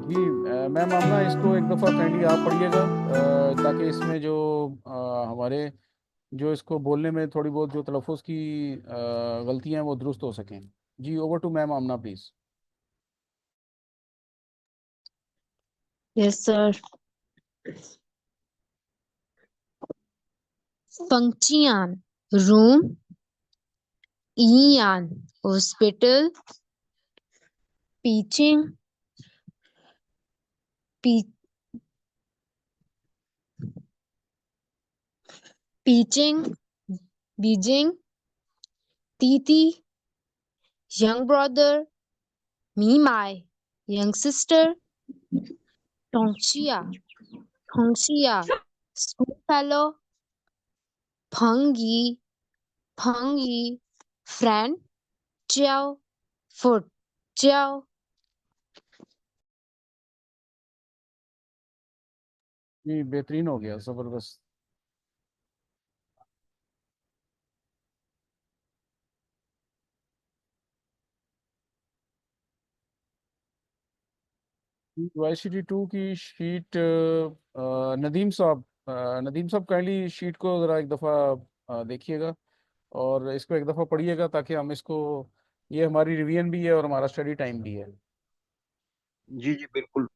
जी ma'am आमना, इसको एक दफ़ा काइंडली आप पढ़िएगा, ताकि इसमें जो हमारे जो इसको बोलने में थोड़ी बहुत जो तलफ़ुज़ की गलतियां हैं वो दुरुस्त हो सकें। जी over to ma'am Amna please. Yes, sir. Function, room, Ian, hospital, teaching, pe- teaching, Beijing, Titi, young brother, me, my young sister, Tongxia, Tongxia, school fellow, Peng Yi, Peng Yi, friend, Jiao, foot, Jiao. जी बेहतरीन हो गया, ज़बरदस्त। YCT2 की sheet Nadeem साहब, नदीम साहब kindly sheet को ज़रा एक दफ़ा देखिएगा और इसको एक दफ़ा पढ़िएगा, ताकि हम इसको, ये हमारी रिवीजन भी है और हमारा स्टडी टाइम भी है। जी जी बिल्कुल।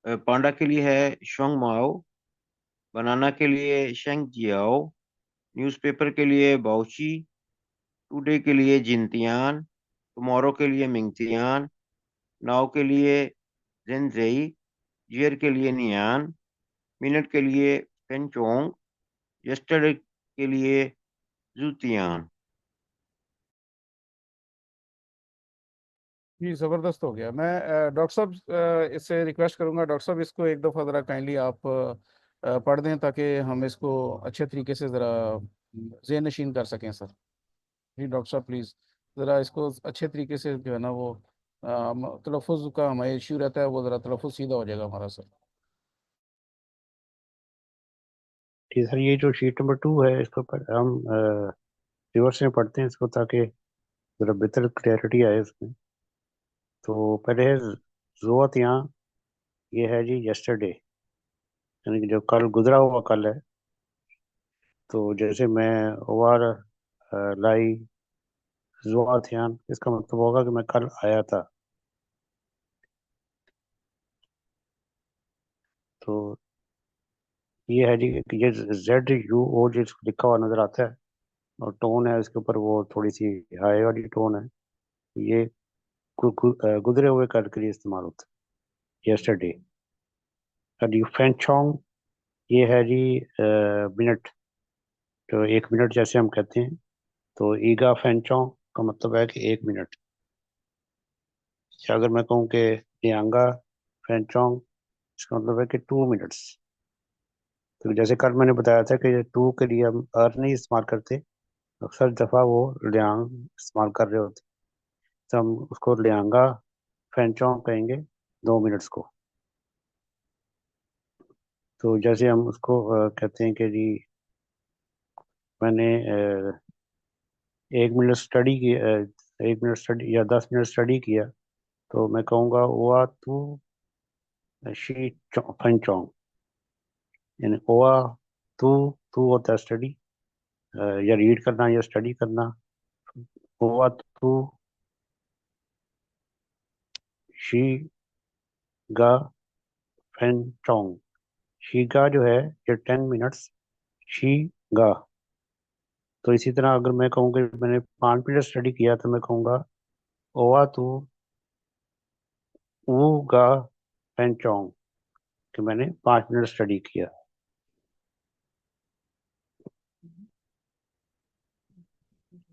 पांडा के लिए है शोंग माओ, बनाना के लिए शेंग जियाओ, न्यूज़पेपर के लिए बाओची, टुडे के लिए जिनतियान, टुमारो के लिए मिंगतियान, नाउ के लिए जेनजेई, जियर के लिए नियान, मिनट के लिए फेंचोंग, यस्टरडे के लिए जूतियान। जी ज़बरदस्त हो गया। मैं डॉक्टर साहब इससे रिक्वेस्ट करूंगा, डॉक्टर साहब इसको एक दफ़ा ज़रा काइंडली आप पढ़ दें, ताकि हम इसको अच्छे तरीके से ज़रा ज़हन नशीन कर सकें सर। जी डॉक्टर साहब प्लीज़ ज़रा इसको अच्छे तरीके से जो है ना वो तलफ़ुज़ का हमें इश्यू रहता है, वो ज़रा तलफ़ुज़ सीधा हो जाएगा हमारा सर। ठीक सर, ये जो शीट नंबर 2 है इसको हम रिवर्स में पढ़ते हैं इसको, ताकि ज़रा बेहतर क्लैरिटी आए इसमें। तो पहले है ज़ुआत, यहाँ ये है जी यस्टरडे, यानी कि जो कल गुजरा हुआ कल है। तो जैसे मैं ओवर लाई ज़ुआत, यहाँ इसका मतलब होगा कि मैं कल आया था। तो ये है जी कि ये ZUO जो लिखा हुआ नज़र आता है, और टोन है इसके ऊपर वो थोड़ी सी हाई वाली टोन है। ये गुजरे हुए कल के लिए इस्तेमाल होता है, यस्टरडे। और ये फैंचोंग, ये है जी मिनट, तो 1 मिनट जैसे हम कहते हैं। तो ईगा फैंचोंग का मतलब है कि 1 मिनट। या अगर मैं कहूँ कि लियांगा फैंचोंग, इसका मतलब है कि 2 मिनट्स। तो जैसे कल मैंने बताया था कि टू के लिए हम अर नहीं इस्तेमाल करते, अक्सर दफ़ा वो लियांग इस्तेमाल कर रहे होते, तो हम उसको लियांगा फैंचोंग कहेंगे 2 मिनट्स को। तो जैसे हम उसको कहते हैं कि जी मैंने 1 मिनट स्टडी की, 1 मिनट स्टडी या 10 मिनट स्टडी किया, तो मैं कहूँगा ओआ तू शी फंचोंग, यानी ओआ तू, तू होता है स्टडी या रीड करना या स्टडी करना। ओआ तू शी गा फंचोंग, शी गा जो है ये 10 मिनट्स, शी गा। तो इसी तरह अगर मैं कहूँ कि मैंने 5 मिनट स्टडी किया, तो मैं कहूँगा ओआ तू ऊ गा फंचोंग, कि मैंने 5 मिनट स्टडी किया।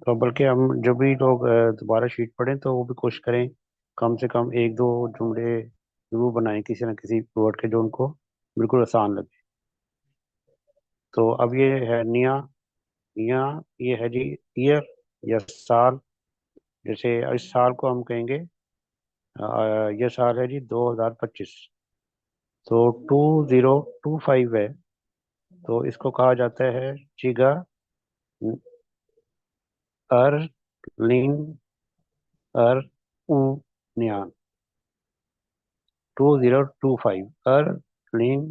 तो बल्कि हम जब भी लोग दोबारा शीट पढ़ें, तो वो भी कोशिश करें कम से कम एक दो जुमले जरूर बनाएं किसी न किसी वर्ड के, जो उनको बिल्कुल आसान लगे। तो अब ये है निया, निया ये है जी ईयर या साल। जैसे इस साल को हम कहेंगे ये साल है जी 2025। तो 2025 है, तो इसको कहा जाता है चिगा अर्लिन अर्उनियान 2025 अर्लिन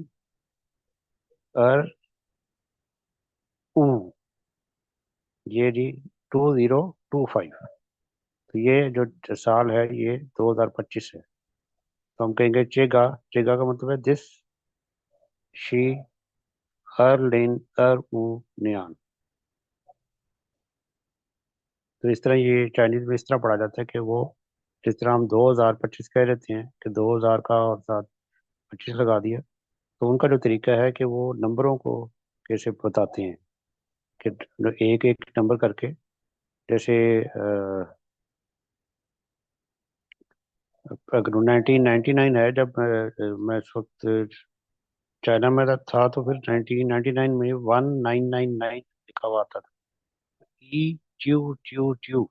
अर्उ ये जी 2025। तो ये जो साल है ये 2025 है। तो हम कहेंगे चेगा। चेगा का मतलब है दिस शी अर्लिन अर्उनियान। तो इस तरह ये चाइनीज में इस तरह पढ़ा जाता है कि वो जिस तरह हम 2025 कह देते हैं कि 2000 का और साथ 25 लगा दिया, तो उनका जो तरीका है कि वो नंबरों को कैसे बताते हैं कि एक एक नंबर करके, जैसे अगर 1999 है, जब मैं इस वक्त चाइना में था, तो फिर 1999 में 1999 लिखा हुआ आता था। ई ट्यू ट्यू ट्यू,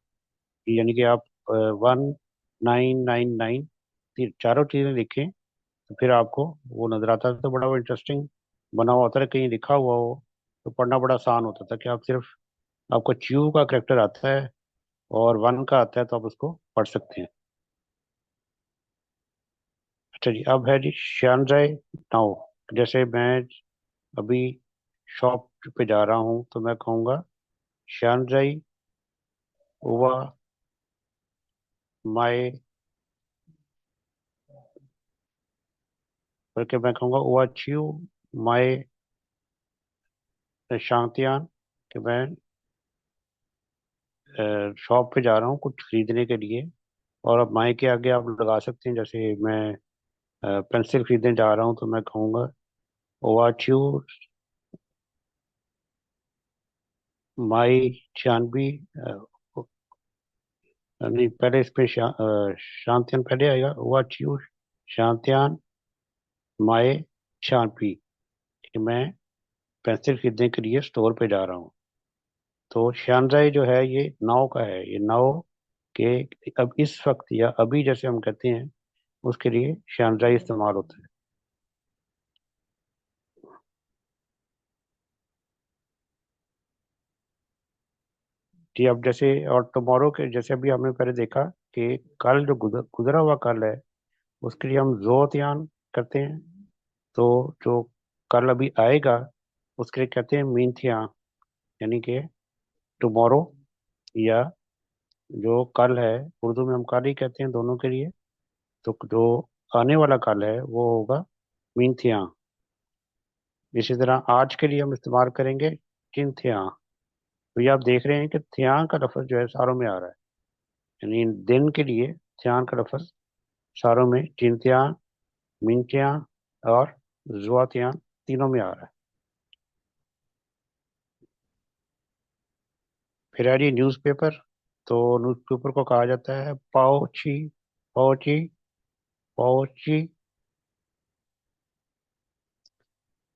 यानी कि आप 1999 चारों चीजें लिखें तो फिर आपको वो नजर आता था। तो बड़ा वो इंटरेस्टिंग बना हुआ होता है, कहीं लिखा हुआ हो तो पढ़ना बड़ा आसान होता था कि आप सिर्फ आपको च्यू का करेक्टर आता है और वन का आता है तो आप उसको पढ़ सकते हैं। अच्छा जी, अब है जी शानजाई नाउ। जैसे मैं अभी शॉप पे जा रहा हूँ तो मैं कहूँगा शानजाई ओवा माए, बल्कि मैं कहूँगा ओवा च्यू माए शांतियान, कि मैं शॉप पे जा रहा हूँ कुछ खरीदने के लिए। और अब माए के आगे आप लगा सकते हैं, जैसे मैं पेंसिल खरीदने जा रहा हूँ तो मैं कहूँगा ओवाच्यू माई चांदबी। नहीं, पहले इस पे शांतियान पहले आएगा। ओवाच्यू शांतियान माए चांदबी, कि मैं पेंसिल खरीदने के लिए स्टोर पे जा रहा हूँ। तो शानजाई जो है ये नाव का है, ये नाव के अब इस वक्त या अभी जैसे हम कहते हैं उसके लिए शानजाई इस्तेमाल होता है। जी, अब जैसे और टुमारो के जैसे अभी हमने पहले देखा कि कल जो गुजरा हुआ कल है उसके लिए हम जोतियान करते हैं। तो जो कल अभी आएगा उसके लिए कहते हैं मीनथिया, यानी कि टुमारो, या जो कल है उर्दू में हम कल ही कहते हैं दोनों के लिए। तो जो आने वाला कल है वो होगा मीनथिया। इसी तरह आज के लिए हम इस्तेमाल करेंगे चिंथिया। तो ये आप देख रहे हैं कि थिया का लफ्ज जो है सारों में आ रहा है, यानी दिन के लिए थियान का लफ्ज सारों में चिंतिया, मिंटिया और जुआतियान तीनों में आ रहा है। फिर आ रही न्यूज़पेपर। तो न्यूज़पेपर को कहा जाता है पाओची। पाओची पाओची।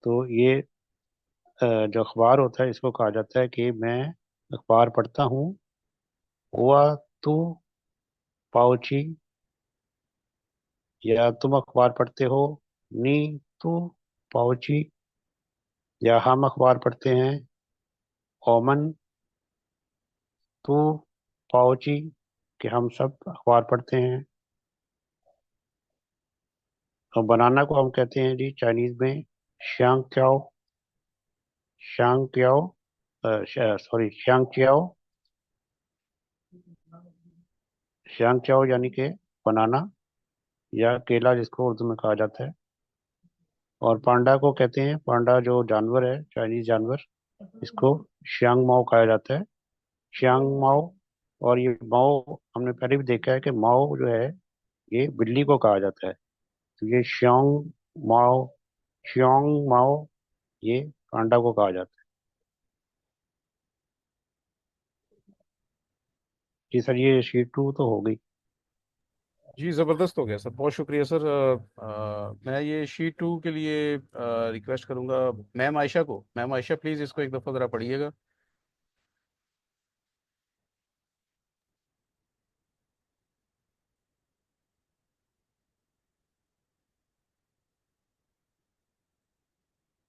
तो ये जो अखबार होता है इसको कहा जाता है कि मैं अखबार पढ़ता हूँ। हुआ तू पाओची, या तुम अखबार पढ़ते हो। नी तू पाओची, या हम अखबार पढ़ते हैं। ओमन तू पाओची, कि हम सब अखबार पढ़ते हैं। और बनाना को हम कहते हैं जी चाइनीज में शांग क्याओ। शांग Kyaw, sorry शांग Chiao. शांग चाओ यानी कि बनाना या केला जिसको उर्दू में कहा जाता है। और पांडा को कहते हैं, पांडा जो जानवर है चाइनीज जानवर, इसको श्यांग माओ कहा जाता है। श्यांग माओ। और ये माओ हमने पहले भी देखा है कि माओ जो है ये बिल्ली को कहा जाता है। तो ये श्यांग माओ, श्यांग माओ, ये पांडा को कहा जाता है। जी सर, ये शीट 2 तो हो गई। जी ज़बरदस्त हो गया सर, बहुत शुक्रिया सर। मैं ये शीट 2 के लिए रिक्वेस्ट करूंगा मैम आयशा को। मैम आयशा प्लीज़ इसको एक दफ़ा ज़रा पढ़िएगा।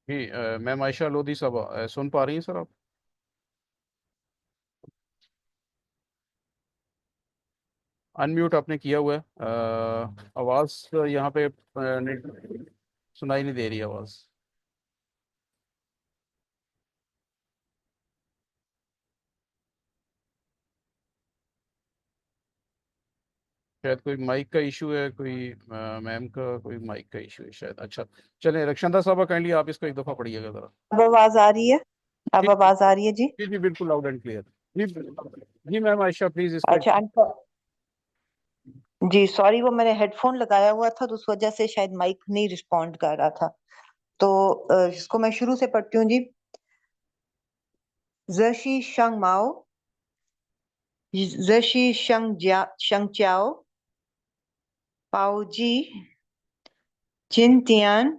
जी मैम आयशा लोधी साहब सुन पा रही हैं सर आप? अनम्यूट आपने किया हुआ है। आवाज़ यहाँ पे सुनाई नहीं दे रही आवाज़। शायद कोई माइक का इशू है, कोई मैम का कोई माइक का इशू है शायद। अच्छा, चलें रक्षांदा साहबा, काइंडली आप इसको एक दफ़ा पढ़िएगा ज़रा। अब आवाज आ रही है? अब जी आवाज आ रही है जी? जी जी, बिल्कुल लाउड एंड क्लियर। जी जी मैम आयशा, प्लीज़ इसको अच्छा जी, सॉरी, वो मैंने हेडफोन लगाया हुआ था तो उस वजह से शायद माइक नहीं रिस्पॉन्ड कर रहा था। तो इसको मैं शुरू से पढ़ती हूँ जी। ज़शी शंग माओ, ज़शी शंग च्याओ, पाओ जी, जिन तियान,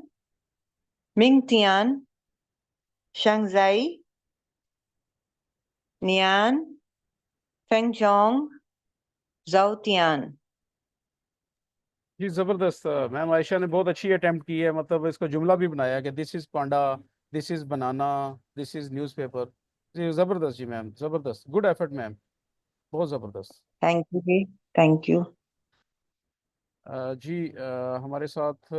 मिंग तियान, शंगजाई, नियान, फेंगजोंग, जाओ तियान। जी ज़बरदस्त। मैम आयशा ने बहुत अच्छी अटेम्प्ट की है, मतलब इसको जुमला भी बनाया कि this is panda, this is banana, this is newspaper. जी ज़बरदस्त जी मैम, ज़बरदस्त, गुड एफर्ट मैम, बहुत ज़बरदस्त। थैंक यू जी, थैंक यू। जी हमारे साथ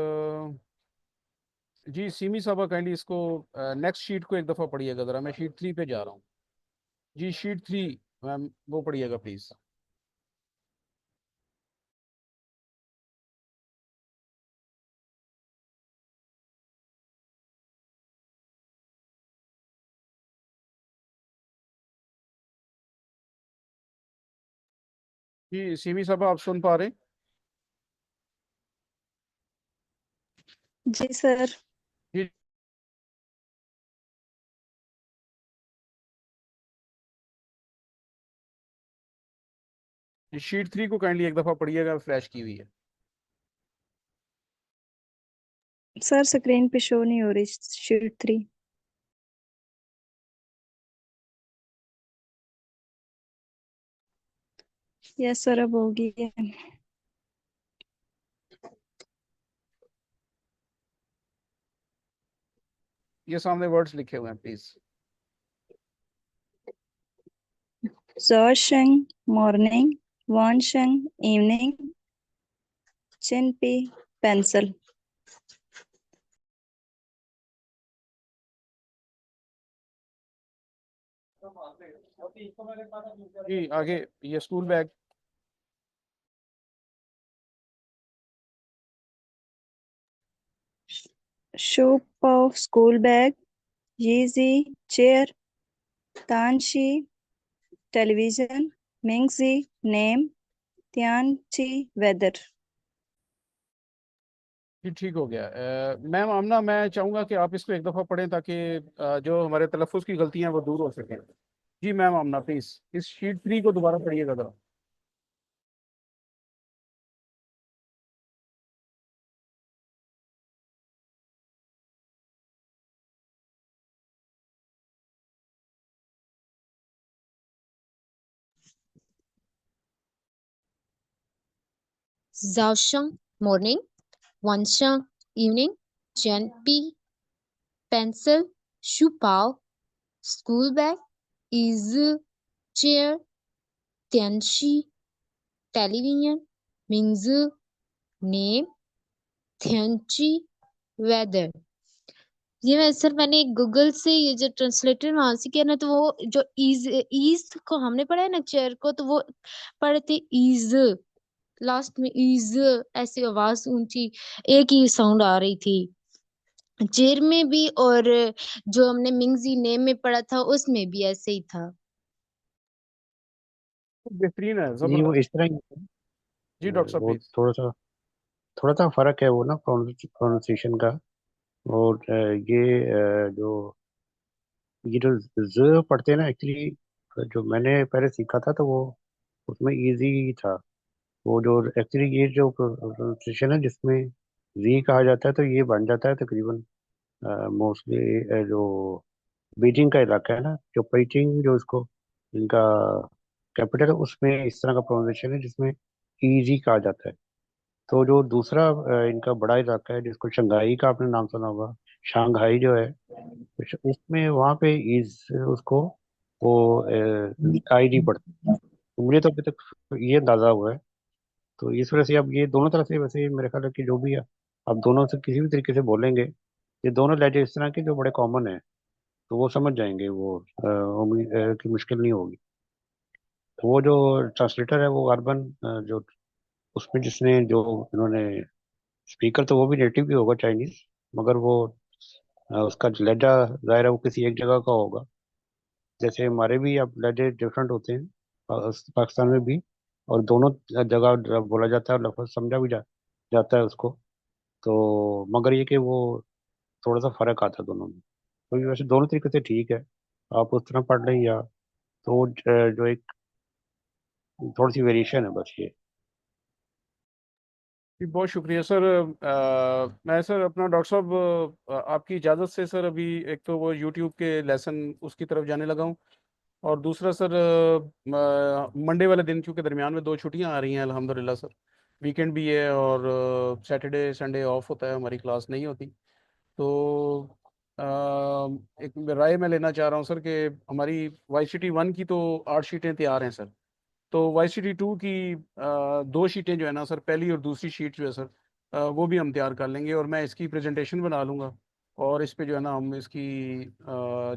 जी सीमी साहबा, काइंडली इसको नेक्स्ट शीट को एक दफ़ा पढ़िएगा ज़रा। मैं शीट 3 पे जा रहा हूँ। जी शीट 3 मैम, वो पढ़िएगा प्लीज़। जी सीमी साहबा, आप सुन पा रहे हैं? जी सर। जी शीट 3 को काइंडली एक दफ़ा पढ़िएगा, फ्लैश की हुई है। सर स्क्रीन पे शो नहीं हो रही शीट 3। यस सर, अब होगी। ये सामने वर्ड्स लिखे हुए हैं please. Sheng morning, Wan Sheng evening, Chin P pencil. जी आगे, ये school bag. Shu Pao school bag, Yeezy chair, Tanshi television, Mingzi name, Tianchi weather. जी ठीक हो गया। मैम आमना, मैं चाहूँगा कि आप इसको एक दफ़ा पढ़ें ताकि जो हमारे तलफ़ुज़ की गलतियाँ हैं वो दूर हो सकें। जी मैम आमना, प्लीज़ इस शीट 3 को दोबारा पढ़िएगा ज़रा। Zhaosheng morning, Wansheng evening, Chen Pi pencil, Shu Pao school bag, Is chair, Tianxi television, Mingzi name, Tianchi weather। ये मैं सर, मैंने गूगल से ये जो ट्रांसलेटर वहां से किया ना, तो वो जो ईज को हमने पढ़ा है ना, चेयर को, तो वो पढ़े थे ईज, लास्ट में ईज, ऐसी आवाज ऊंची एक ही साउंड आ रही थी चेयर में भी, और जो हमने मिंगजी नेम में पढ़ा था उसमें भी ऐसे ही था। बेहतरीन है, जी वो ज़बरदस्त। इस तरह ही है। जी डॉक्टर साहब वो प्लीज़। थोड़ा सा फर्क है वो ना प्रोनाउंसिएशन का। और ये जो ज पढ़ते हैं ना, एक्चुअली जो मैंने पहले सीखा था तो वो उसमें इजी था। वो जो एक्चुअली ये जो प्रोनाउंसिएशन है जिसमें जी कहा जाता है, तो ये बन जाता है तकरीबन मोस्टली जो बीजिंग का इलाका है ना, जो पेइचिंग जो इसको इनका कैपिटल है, उसमें इस तरह का प्रोनाउंसिएशन है जिसमें ईजी कहा जाता है। तो जो दूसरा इनका बड़ा इलाका है जिसको शंघाई का आपने नाम सुना होगा, शंघाई जो है, तो उसमें वहाँ पे इज उसको वो आई डी पड़ता है। तो मुझे तो अभी तक ये अंदाजा हुआ है तो इस वजह से अब ये दोनों तरह से वैसे मेरे ख्याल है कि जो भी है आप दोनों से किसी भी तरीके से बोलेंगे, ये दोनों लहजे इस तरह के जो बड़े कॉमन है, तो वो समझ जाएंगे, वो उम्मीद की मुश्किल नहीं होगी। तो वो जो ट्रांसलेटर है वो अर्बन जो उसमें जिसने जो इन्होंने स्पीकर, तो वो भी नेटिव भी होगा चाइनीज, मगर वो उसका लहजा जाहिर है वो किसी एक जगह का होगा। जैसे हमारे भी अब लहजे डिफरेंट होते हैं पाकिस्तान में भी, और दोनों जगह बोला जाता है और लफ्ज समझा भी जाता है उसको। तो मगर ये कि वो थोड़ा सा फर्क आता है दोनों में। तो ये वैसे दोनों तरीके से ठीक है, आप उस तरह पढ़ लें या तो जो एक थोड़ी सी वेरिएशन है बस ये। जी बहुत शुक्रिया सर। मैं सर अपना डॉक्टर साहब आपकी इजाज़त से सर अभी एक तो वो यूट्यूब के लेसन उसकी तरफ जाने लगा हूँ, और दूसरा सर मंडे वाले दिन क्योंकि दरमियान में 2 छुट्टियां आ रही हैं अल्हम्दुलिल्लाह सर, वीकेंड भी है और सैटरडे संडे ऑफ होता है, हमारी क्लास नहीं होती। तो अ, एक राय मैं लेना चाह रहा हूँ सर कि हमारी वाई सी टी 1 की तो 8 शीटें तैयार हैं सर, तो वाई सी टी 2 की 2 शीटें जो है ना सर, पहली और दूसरी शीट जो है सर, वो भी हम तैयार कर लेंगे और मैं इसकी प्रेजेंटेशन बना लूँगा। और इस पे जो है ना हम इसकी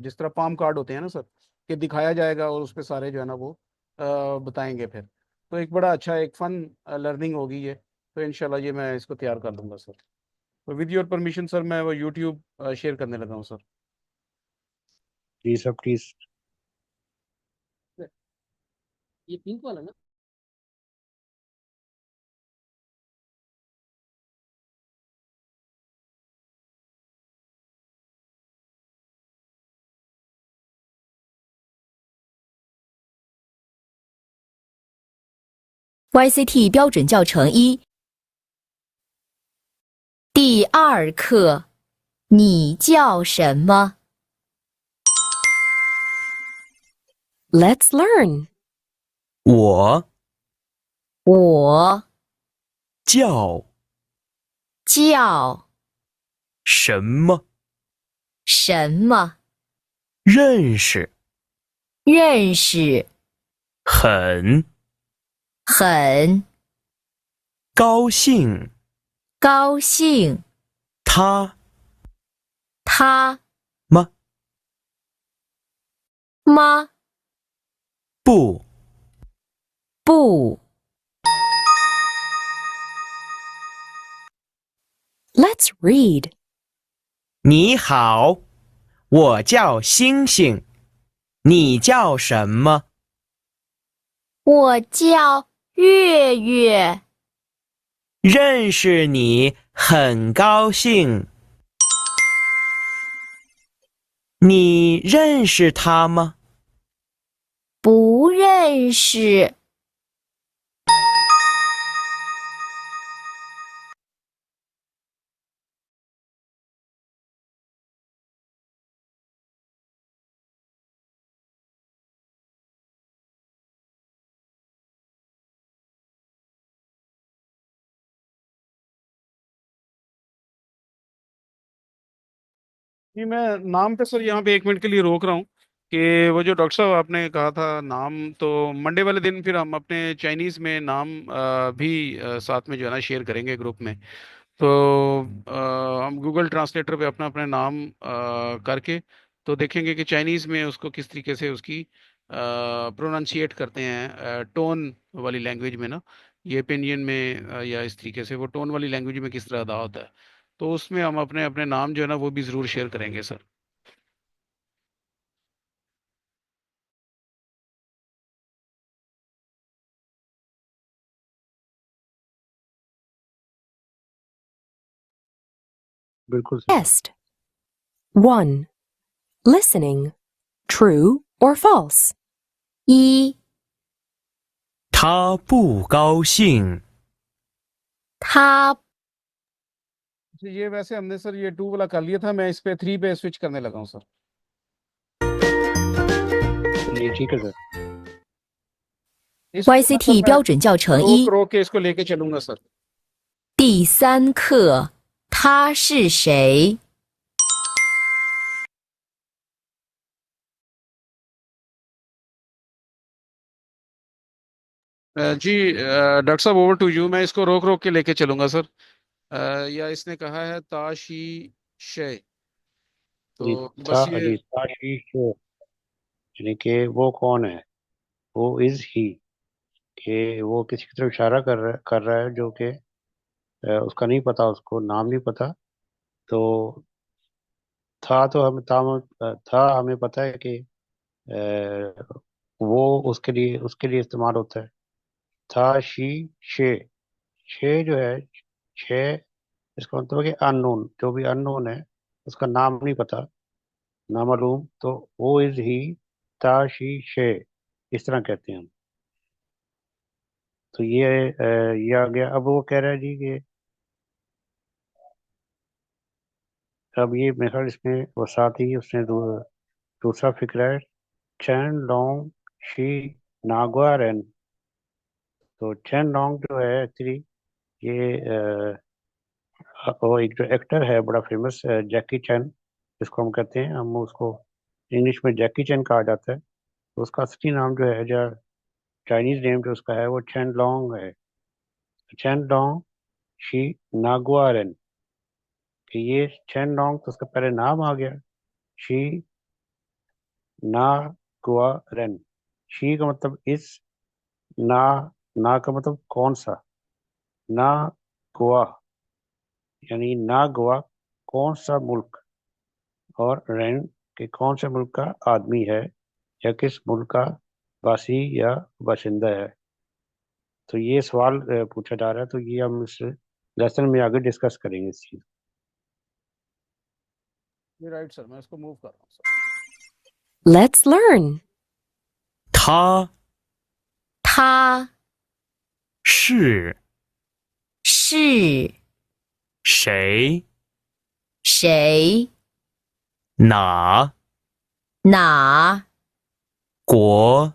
जिस तरह पाम कार्ड होते हैं ना सर, कि दिखाया जाएगा और उस पे सारे जो है ना वो बताएंगे फिर। तो एक बड़ा अच्छा एक फ़न लर्निंग होगी ये। तो इंशाल्लाह ये मैं इसको तैयार कर दूंगा सर। तो विद योर परमिशन सर मैं वो यूट्यूब शेयर करने लगा हूँ सर। जी सब प्लीज। ये पिंक वाला ना। YCT 标准教程1第2课，你叫什么 Let's learn. 我我叫叫什么？什么？认识认识很很高兴。高兴。他他吗？吗？不，不。Let's read. 你好，我叫星星，你叫什么？我叫月月。认识你很高兴。你认识他吗？不认识。जी मैं नाम पे सर यहाँ पे 1 मिनट के लिए रोक रहा हूँ कि वो जो डॉक्टर साहब आपने कहा था नाम, तो मंडे वाले दिन फिर हम अपने चाइनीज़ में नाम भी साथ में जो है ना शेयर करेंगे ग्रुप में। तो हम गूगल ट्रांसलेटर पे अपना अपने नाम करके तो देखेंगे कि चाइनीज़ में उसको किस तरीके से उसकी प्रोनाउंशिएट करते हैं टोन वाली लैंग्वेज में ना, ये पिनियन में या इस तरीके से वो टोन वाली लैंग्वेज में किस तरह अदा होता है। तो उसमें हम अपने अपने नाम जो है ना वो भी ज़रूर शेयर करेंगे सर। बिल्कुल sir. Test. 1. Listening. True or false? 一，他不高兴。他जी, ये वैसे हमने सर ये 2 वाला कर लिया था, मैं इस पे 3 पे स्विच करने लगा हूँ सर। चलिए ठीक है सर। इस पे ना सर YCT मैं 标准教程रोक 1 रोक के इसको लेके चलूंगा सर।第3课，他是谁？ जी डॉक्टर साहब ओवर टू यू। मैं इसको रोक रोक के लेके चलूंगा सर। या इसने कहा है ताशी शे, जी तो बस ये था शी शो, यानी कि वो कौन है, वो इज ही, कि वो किसी की तरफ इशारा कर रहा है जो कि उसका नहीं पता, उसको नाम नहीं पता। तो था तो था हमें पता है कि वो उसके लिए इस्तेमाल होता है। था शी शे, शे जो है, शे इसका मतलब है कि अननोन, जो भी अननोन है उसका नाम नहीं पता, नामालूम, तो वो इज ही, था शी शे, इस तरह कहते हैं हम। तो ये आ गया। अब वो कह रहा है जी कि अब ये मेरे ख्याल इसमें वो साथ ही उसने दूसरा फिक्र है, चैन लॉन्ग शी नागवारन। तो चैन लॉन्ग जो है एक्चुअली ये वो एक जो एक्टर है बड़ा फेमस, जैकी चैन जिसको हम कहते हैं, हम उसको इंग्लिश में जैकी चैन कहा जाता है। तो उसका असली नाम जो है, जो चाइनीज नेम जो उसका है, वो चैन लॉन्ग है। चैन लॉन्ग शी नागवारन, कि ये चैन लॉन्ग तो उसका पहले नाम आ गया, शी नागवारन। शी का मतलब इस, ना ना का मतलब कौन सा, ना गोवा, यानी ना गोवा कौन सा मुल्क, और रैन के कौन से मुल्क का आदमी है, या किस मुल्क का वासी या बाशिंदा है। तो ये सवाल पूछा जा रहा है, तो ये हम इस लेसन में आगे डिस्कस करेंगे इस चीज। ये राइट सर, मैं इसको मूव कर रहा हूँ sir. Let's learn. 他他是是谁？谁？哪哪国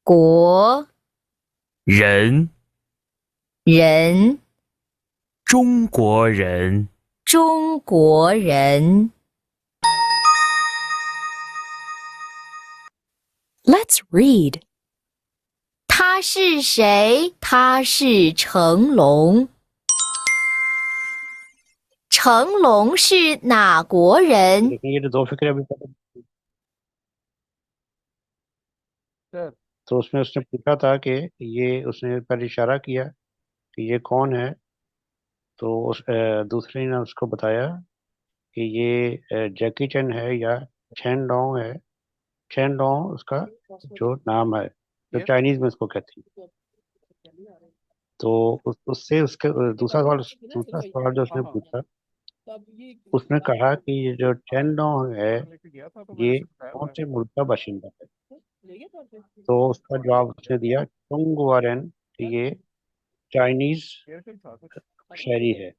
国人？人？中国人。中国人。 Let's read. 他是谁？他是成龙。成龙是哪国人？ लेकिन ये तो दो फिक्र अभी तक। सर तो उसमें उसने पूछा था कि ये, उसने पहले इशारा किया कि ये कौन है, तो दूसरे ने उसको बताया कि ये जैकी चैन है या चैन लॉन्ग है। चैन लॉन्ग उसका जो नाम है, जो ये चाइनीज में उसको कहते हैं। तो उससे उसके दूसरा सवाल जो उसने हाँ हाँ, पूछा, तब ये उसने कहा कि ये जो चैन लॉन्ग है, लेके गया था तो मैंने ये इसे बताया कौन हुआ है। से मुल्क का बाशिंदा है। तो उसका जवाब उसने दिया चुंग वारेन, कि ये चाइनीज एयरटेल था कुछ। शहरी है।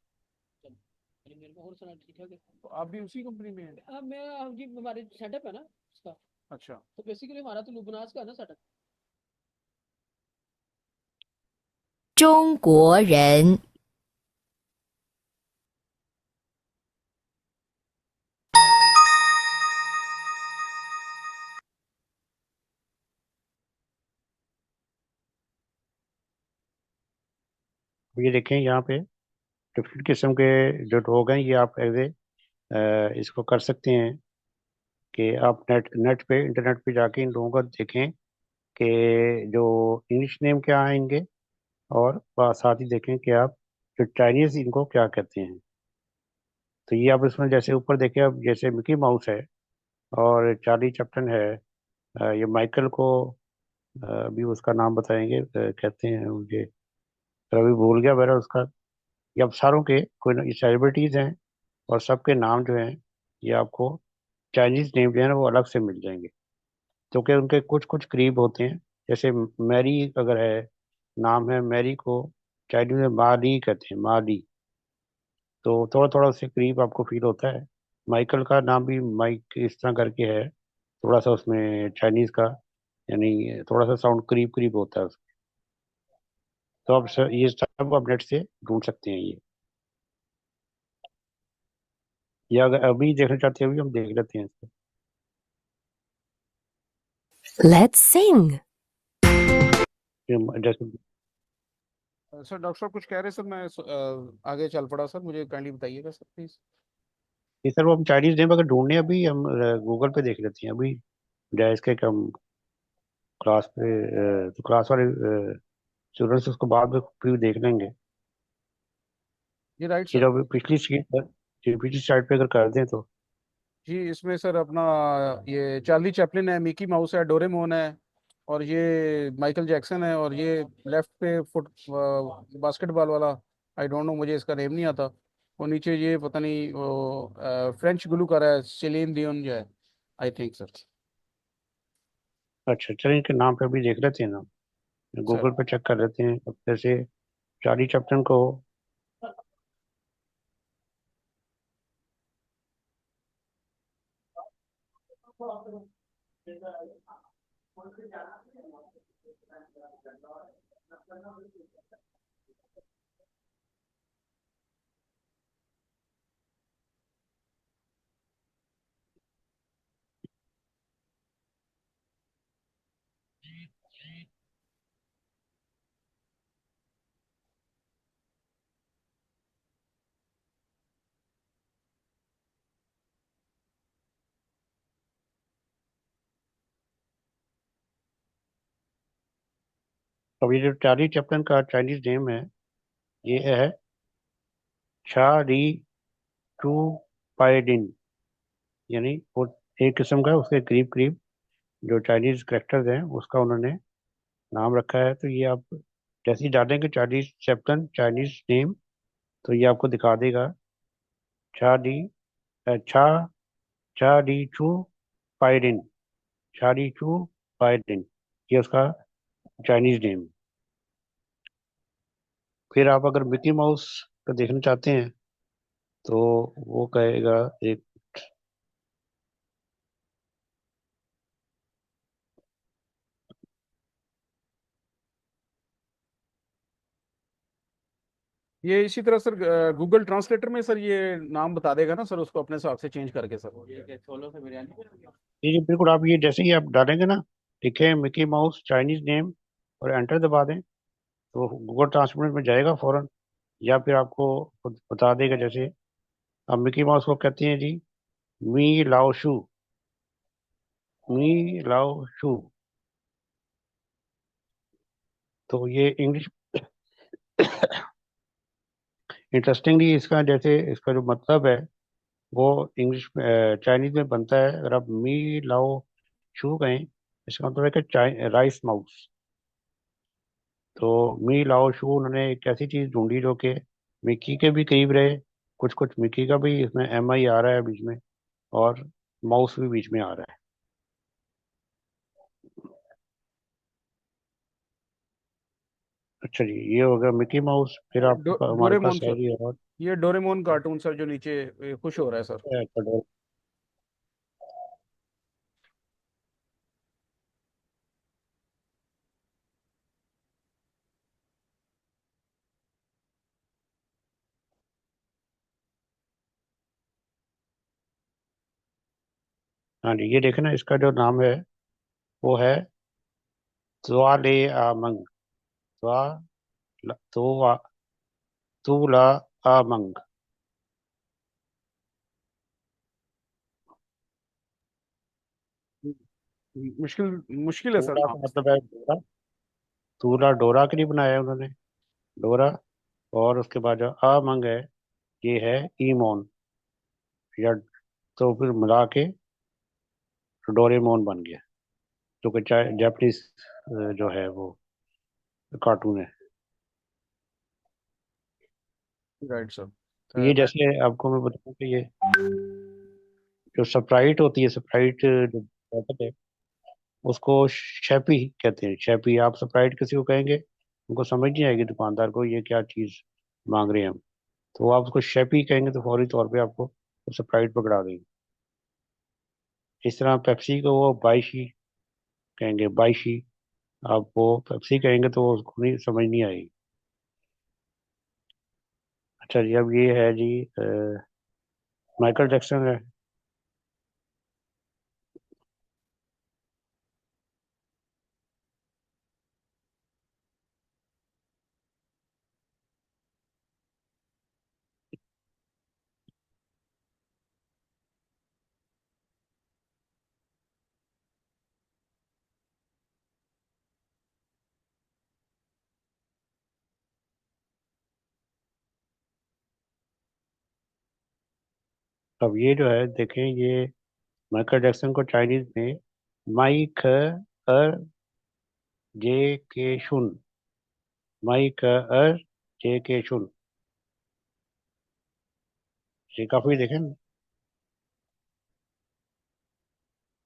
तो आप भी उसी कंपनी में हैं? हाँ मैं हमकी हमारे सेटअप है ना उसका, अच्छा, तो बेसिकली हमारा तो लुबनास का है ना सेटअप। 中国人。 ये देखें यहाँ पे डिफरेंट किस्म के जो लोग हैं, ये आप ऐसे इसको कर सकते हैं कि आप नेट पे, इंटरनेट पे जाके इन लोगों का देखें कि जो इंग्लिश नेम क्या आएंगे, और साथ ही देखें कि आप जो चाइनीज इनको क्या कहते हैं। तो ये आप इसमें जैसे ऊपर देखें, अब जैसे मिकी माउस है और चार्ली चैप्टन है, ये माइकल को अभी उसका नाम बताएंगे, कहते हैं मुझे, पर अभी भूल गया मेरा उसका। ये अब सारों के कोई ना सेलिब्रिटीज हैं, और सबके नाम जो हैं ये आपको चाइनीज नेम जो है ना वो अलग से मिल जाएंगे, क्योंकि उनके कुछ कुछ करीब होते हैं। जैसे मैरी अगर है, नाम है मैरी को चाइनीज में माली कहते हैं, माली। तो थोड़ा थोड़ा उससे करीब आपको फील होता है। माइकल का नाम भी माइक इस तरह करके है, थोड़ा सा उसमें चाइनीज का, यानी थोड़ा सा साउंड करीब करीब होता है उसका। तो आप ये सब आप नेट से ढूंढ सकते हैं ये, या अगर अभी देखना चाहते हैं अभी हम देख लेते हैं इसको। Let's sing. जैसे सर डॉक्टर साहब कुछ कह रहे सर, मैं आगे चल पड़ा सर, मुझे काइंडली बताइएगा सर प्लीज। ये सर वो हम चाइनीज नेम अगर ढूंढने अभी हम गूगल पे देख लेते हैं अभी, बजाय इसके कि हम क्लास पे तो क्लास वाले स्टूडेंट्स उसको बाद में फिर देख लेंगे। जी राइट ये सर। जो अभी पिछली सीट पर, जो पिछली साइड पे अगर कर दें तो जी इसमें सर अपना ये चार्ली चैपलिन है, मिकी माउस है, डोरेमोन है, और ये माइकल जैक्सन है, और ये लेफ्ट पे फुट बास्केटबॉल वाला, आई डोंट नो, मुझे इसका नेम नहीं आता। और नीचे ये पता नहीं वो फ्रेंच गुलूकार है, सेलीन डियोन जो है, आई थिंक सर। अच्छा चलिए इनके नाम पे अभी देख लेते हैं ना, सर गूगल पे चेक कर लेते हैं। अब जैसे चार्ली चैपलिन को अब ये जो चार्ली चैपलिन का चाइनीज नेम है ये है चा री टू पाइडिन, यानी वो एक किस्म का उसके करीब करीब जो चाइनीज करेक्टर्स हैं उसका उन्होंने नाम रखा है। तो ये आप जैसे ही डालेंगे चाइनीज चैपलिन चाइनीज नेम तो ये आपको दिखा देगा चा डी चा चा डी चू पाइडिन, चा डी चू पाइडिन, ये उसका चाइनीज नेम। फिर आप अगर मिकी माउस का देखना चाहते हैं तो वो कहेगा एक, ये इसी तरह सर गूगल ट्रांसलेटर में सर ये नाम बता देगा ना सर, उसको अपने हिसाब से चेंज करके सर। ये छोलों से बिरयानी। ये बिल्कुल आप ये जैसे ही आप डालेंगे ना, लिखे मिकी माउस चाइनीज नेम और एंटर दबा दें तो गूगल ट्रांसलेट में जाएगा फौरन, या फिर आपको खुद बता देगा। जैसे अब मिकी माउस को कहते हैं जी मी लाओ शू, मी लाओ शू, तो ये इंग्लिश इंटरेस्टिंगली इसका जैसे इसका जो मतलब है वो इंग्लिश चाइनीज में बनता है। अगर आप मी लाओ शू कहें इसका मतलब है कि राइस माउस। तो मी लाओ शू उन्होंने एक ऐसी चीज ढूंढी जो कि मिकी के भी करीब रहे, कुछ कुछ मिकी का भी इसमें एम आई आ रहा है बीच में, और माउस भी बीच में आ रहा है। अच्छा जी ये हो गया मिकी माउस। फिर आपके हमारे डोरेमोन पास है सर, जी और ये डोरेमोन कार्टून सर जो नीचे खुश हो रहा है सर। हाँ जी ये देखे ना, इसका जो नाम है वो है त्वा ले आमंग, त्वा तो तुला आमंग। मुश्किल मुश्किल है सर तुला नाम का इसका। मतलब है डोरा, तुला डोरा के लिए बनाया है उन्होंने, डोरा। और उसके बाद जो आमंग है ये है ईमोन, या तो फिर मिला के डोरेमोन बन गया, जो कि जापानीज जो है वो कार्टून है। Right sir. ये मैं जैसे आपको मैं बताऊं कि ये जो स्प्राइट होती है, स्प्राइट जो बॉटल है उसको शैपी कहते हैं। शैपी, आप स्प्राइट किसी को कहेंगे उनको समझ नहीं आएगी दुकानदार को ये क्या चीज मांग रहे हैं हम, तो आप उसको शैपी कहेंगे तो फौरी तौर पे आपको स्प्राइट पकड़ा देंगे। इस तरह पेप्सी को वो बाइशी कहेंगे, बाइशी, आप वो पेप्सी कहेंगे तो वो उसको नहीं समझ नहीं आएगी। अच्छा जी अब ये है जी माइकल जैक्सन है। अब ये जो है देखें, ये माइकल जैक्सन को चाइनीज में माइक अर जे के शुन, माइक अर जे के शुन, ये काफी देखें ना।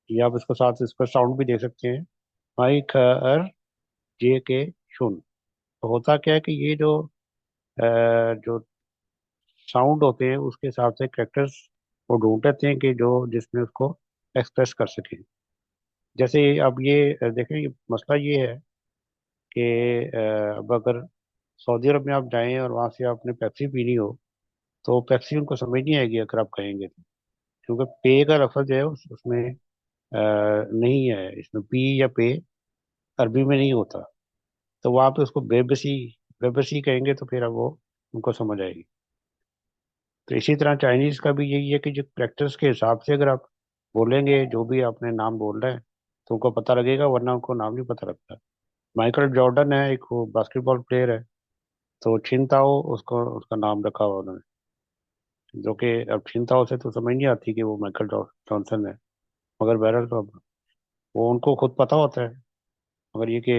ये आप इसको साथ इसका साउंड भी देख सकते हैं, माइक अर जे के शुन। तो होता क्या है कि ये जो साउंड होते हैं उसके हिसाब से कैरेक्टर्स वो ढूंढते हैं कि जो जिसमें उसको एक्सप्रेस कर सके। जैसे अब ये देखें, ये मसला ये है कि अब अगर सऊदी अरब में आप जाएं और वहां से आपने पेप्सी पीनी हो, तो पेप्सी उनको समझ नहीं आएगी अगर आप कहेंगे तो, क्योंकि पे का लफ्ज जो है उसमें नहीं है, इसमें पी या पे अरबी में नहीं होता। तो वहां पे उसको बेबसी बेबसी कहेंगे तो फिर अब वो उनको समझ आएगी। तो इसी तरह चाइनीज का भी यही है कि जो कैरेक्टर्स के हिसाब से अगर आप बोलेंगे, जो भी आपने नाम बोल रहे हैं, तो उनको पता लगेगा, वरना उनको नाम नहीं पता लगता। माइकल जॉर्डन है एक, वो बास्केटबॉल प्लेयर है, तो छिनताओ उसको उसका नाम रखा हुआ उन्होंने, जो कि अब छिनताओ से तो समझ नहीं आती कि वो माइकल जॉनसन है, मगर बहरहाल तो अब वो उनको खुद पता होता है। मगर ये कि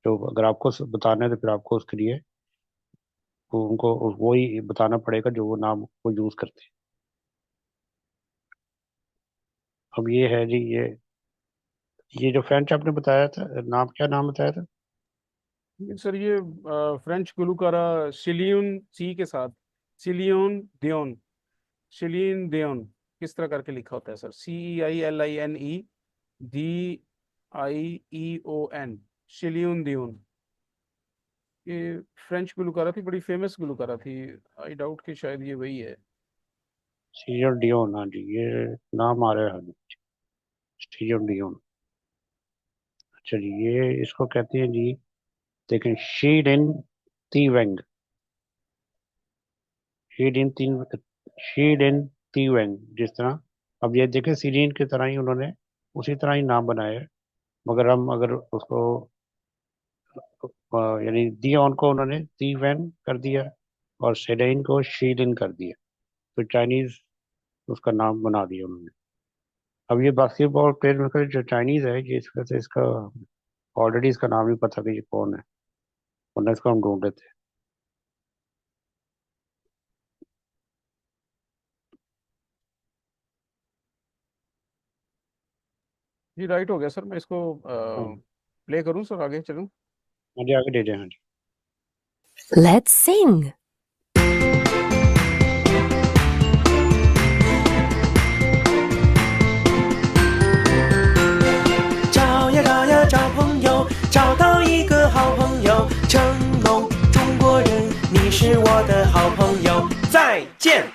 जो अगर आपको बताना है तो फिर आपको उसके लिए उनको वो ही बताना पड़ेगा जो वो नाम वो यूज करते हैं। अब ये है जी, ये जो फ्रेंच आपने बताया था, नाम क्या नाम बताया था? सर ये फ्रेंच गुलूकारा शिलियन सी के साथ शिलियन दियोन, शिलियन दियोन किस तरह करके लिखा होता है सर? CEILINE DIEON, शिलियन दियोन। ये फ्रेंच गुलूकारा थी, बड़ी फेमस गुलूकारा थी। आई डाउट कि शायद ये वही है। सीरियल डियोन, हाँ जी, ये नाम आ रहा है, हाँ जी, सीरियल डियोन। अच्छा जी, ये इसको कहते हैं जी, देखें, शी डिन ती वेंग, शी डिन तीन शी डिन ती वेंग, जिस तरह अब ये देखें सीरीन की तरह ही उन्होंने उसी तरह ही नाम बनाया है, मगर हम अगर उसको यानी दियोन को उन्होंने ती वेंग कर दिया और सेडेन को शी डिन कर दिया, तो चाइनीज उसका नाम बना दिया उन्होंने। अब ये बास्केटबॉल प्लेयर में का जो चाइनीज है, ये इसका से इसका ऑलरेडी इसका नाम ही पता कि ये कौन है, वरना इसको हम ढूंढ लेते। जी राइट हो गया सर, मैं इसको हाँ, प्ले करूं सर, आगे चलूं? आगे आगे दे दें, हाँ जी। Let's sing. 找呀找呀找朋友，找到一个好朋友，成龙中国人，你是我的好朋友，再见。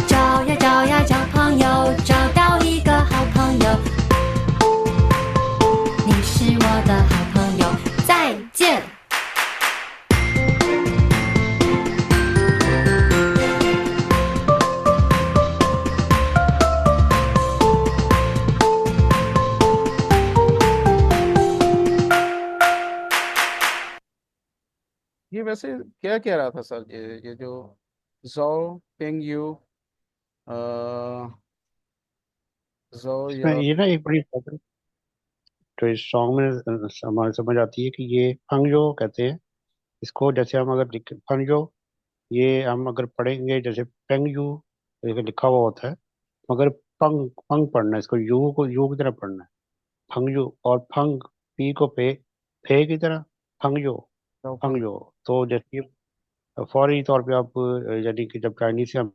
找呀找呀找朋友，找到一个好朋友，你是我的好朋友，再见。ये वैसे क्या कह रहा था सर? ये जो जो पिंग यू जो इसमें या ये ना एक बड़ी प्रॉब्लम तो इस सॉन्ग में हमारे समझ आती है कि ये फंगजो कहते हैं इसको। जैसे हम अगर फंगजो, ये हम अगर पढ़ेंगे जैसे पेंग यू ये लिखा हुआ होता है, मगर पंग पंग पढ़ना है, इसको यू को यू की तरह पढ़ना है, फंगजू। और फंग पी को फे की तरह फंगजो, फंग। फंगजो। तो जैसे फौरी तौर पे आप यानी कि जब चाइनीज से हम